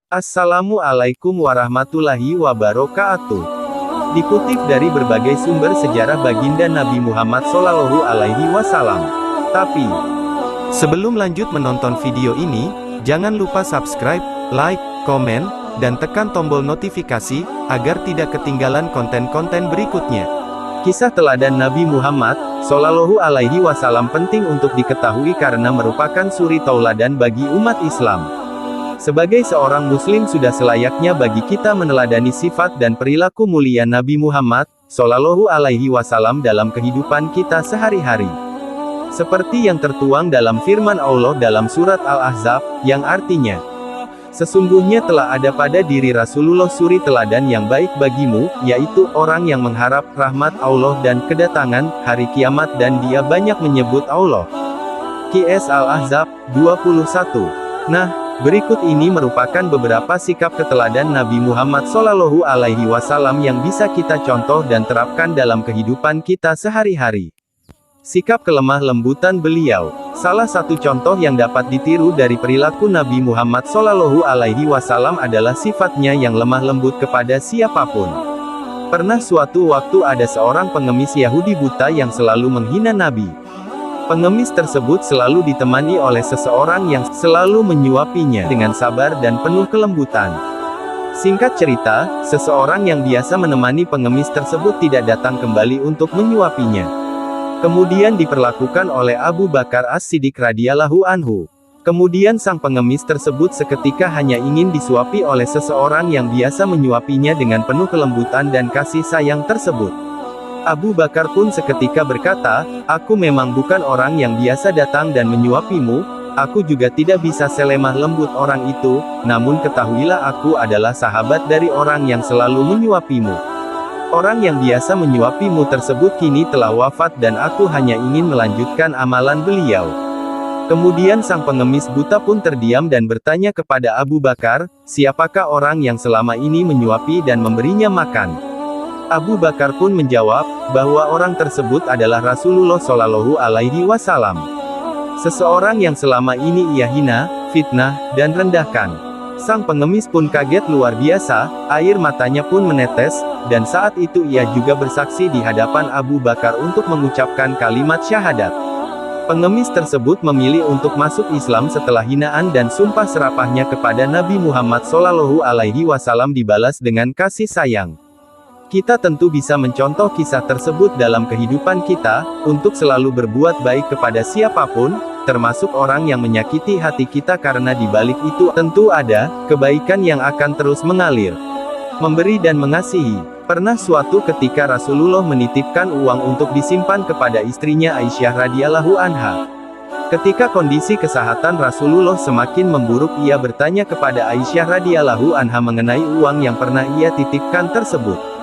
Assalamualaikum warahmatullahi wabarakatuh. Dikutip dari berbagai sumber sejarah baginda Nabi Muhammad SAW. Tapi, sebelum lanjut menonton video ini, jangan lupa subscribe, like, komen, dan tekan tombol notifikasi, agar tidak ketinggalan konten-konten berikutnya. Kisah teladan Nabi Muhammad SAW penting untuk diketahui karena merupakan suri tauladan bagi umat Islam. Sebagai seorang muslim sudah selayaknya bagi kita meneladani sifat dan perilaku mulia Nabi Muhammad SAW dalam kehidupan kita sehari-hari. Seperti yang tertuang dalam firman Allah dalam surat Al-Ahzab, yang artinya, sesungguhnya telah ada pada diri Rasulullah suri teladan yang baik bagimu, yaitu orang yang mengharap rahmat Allah dan kedatangan hari kiamat dan dia banyak menyebut Allah. QS Al-Ahzab 21. Nah, berikut ini merupakan beberapa sikap keteladan Nabi Muhammad SAW yang bisa kita contoh dan terapkan dalam kehidupan kita sehari-hari. Sikap kelemah lembutan beliau. Salah satu contoh yang dapat ditiru dari perilaku Nabi Muhammad SAW adalah sifatnya yang lemah lembut kepada siapapun. Pernah suatu waktu ada seorang pengemis Yahudi buta yang selalu menghina Nabi. Pengemis tersebut selalu ditemani oleh seseorang yang selalu menyuapinya dengan sabar dan penuh kelembutan. Singkat cerita, seseorang yang biasa menemani pengemis tersebut tidak datang kembali untuk menyuapinya. Kemudian diperlakukan oleh Abu Bakar As-Siddiq radhiyallahu anhu. Kemudian sang pengemis tersebut seketika hanya ingin disuapi oleh seseorang yang biasa menyuapinya dengan penuh kelembutan dan kasih sayang tersebut. Abu Bakar pun seketika berkata, "Aku memang bukan orang yang biasa datang dan menyuapimu, aku juga tidak bisa selemah lembut orang itu, namun ketahuilah aku adalah sahabat dari orang yang selalu menyuapimu. Orang yang biasa menyuapimu tersebut kini telah wafat dan aku hanya ingin melanjutkan amalan beliau." Kemudian sang pengemis buta pun terdiam dan bertanya kepada Abu Bakar, "Siapakah orang yang selama ini menyuapi dan memberinya makan?" Abu Bakar pun menjawab, bahwa orang tersebut adalah Rasulullah SAW. Seseorang yang selama ini ia hina, fitnah, dan rendahkan. Sang pengemis pun kaget luar biasa, air matanya pun menetes, dan saat itu ia juga bersaksi di hadapan Abu Bakar untuk mengucapkan kalimat syahadat. Pengemis tersebut memilih untuk masuk Islam setelah hinaan dan sumpah serapahnya kepada Nabi Muhammad SAW dibalas dengan kasih sayang. Kita tentu bisa mencontoh kisah tersebut dalam kehidupan kita, untuk selalu berbuat baik kepada siapapun, termasuk orang yang menyakiti hati kita karena di balik itu tentu ada kebaikan yang akan terus mengalir. Memberi dan mengasihi. Pernah suatu ketika Rasulullah menitipkan uang untuk disimpan kepada istrinya Aisyah radhiyallahu anha. Ketika kondisi kesehatan Rasulullah semakin memburuk, ia bertanya kepada Aisyah radhiyallahu anha mengenai uang yang pernah ia titipkan tersebut.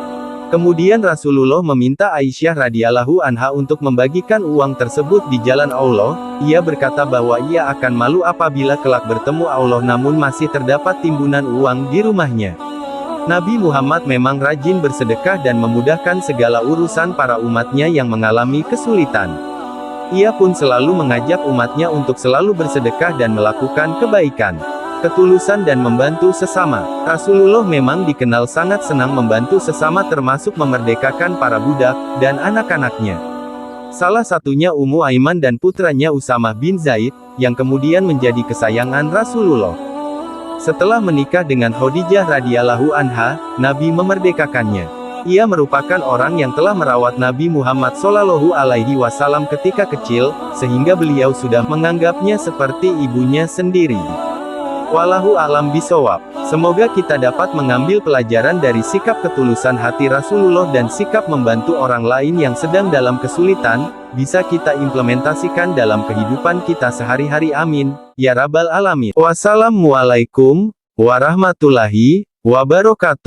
Kemudian Rasulullah meminta Aisyah radhiyallahu anha untuk membagikan uang tersebut di jalan Allah. Ia berkata bahwa ia akan malu apabila kelak bertemu Allah namun masih terdapat timbunan uang di rumahnya. Nabi Muhammad memang rajin bersedekah dan memudahkan segala urusan para umatnya yang mengalami kesulitan. Ia pun selalu mengajak umatnya untuk selalu bersedekah dan melakukan kebaikan, ketulusan dan membantu sesama. Rasulullah memang dikenal sangat senang membantu sesama termasuk memerdekakan para budak dan anak-anaknya. Salah satunya Ummu Aiman dan putranya Usamah bin Zaid, yang kemudian menjadi kesayangan Rasulullah. Setelah menikah dengan Khadijah radhiyallahu anha, Nabi memerdekakannya. Ia merupakan orang yang telah merawat Nabi Muhammad SAW ketika kecil, sehingga beliau sudah menganggapnya seperti ibunya sendiri. Wallahu a'lam bishawab. Semoga kita dapat mengambil pelajaran dari sikap ketulusan hati Rasulullah dan sikap membantu orang lain yang sedang dalam kesulitan, bisa kita implementasikan dalam kehidupan kita sehari-hari. Amin, ya rabbal alamin. Wassalamualaikum warahmatullahi wabarakatuh.